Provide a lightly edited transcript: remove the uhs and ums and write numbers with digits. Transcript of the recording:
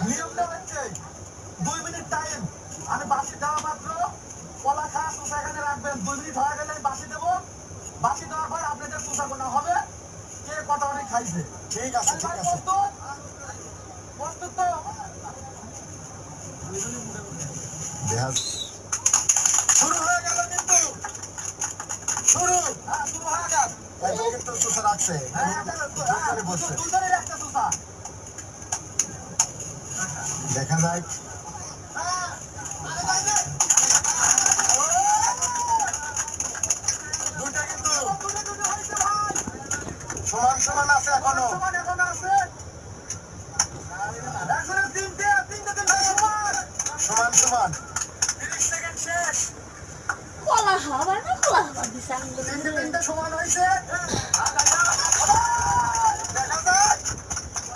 নিয়মটা হচ্ছে 2 minute time. আমি বাসি দেওয়া মাত্র কলা খাওয়া চুষা এখানে রাখবেন। 2 মিনিট হয়ে গেলে বাসি দেবো। বাসি দেওয়ার পর আপনাদের চুষা গোনা হবে কে কটা অনেক খাইছে। ঠিক আছে, ঠিক আছে। প্রস্তুত তো? শুরু হয়ে গেল কিন্তু। শুরু হয়ে গেল। কিন্তু চুষা রাখছে। দুজনের একটা চুষা। দেখা যায় দুইটা কিন্তু সমান সমান আছে এখনো। সমান সমান 30 সেকেন্ড শেষ। কলা খাবার না কলা খাবার দিছে তিনটে সমান হয়েছে।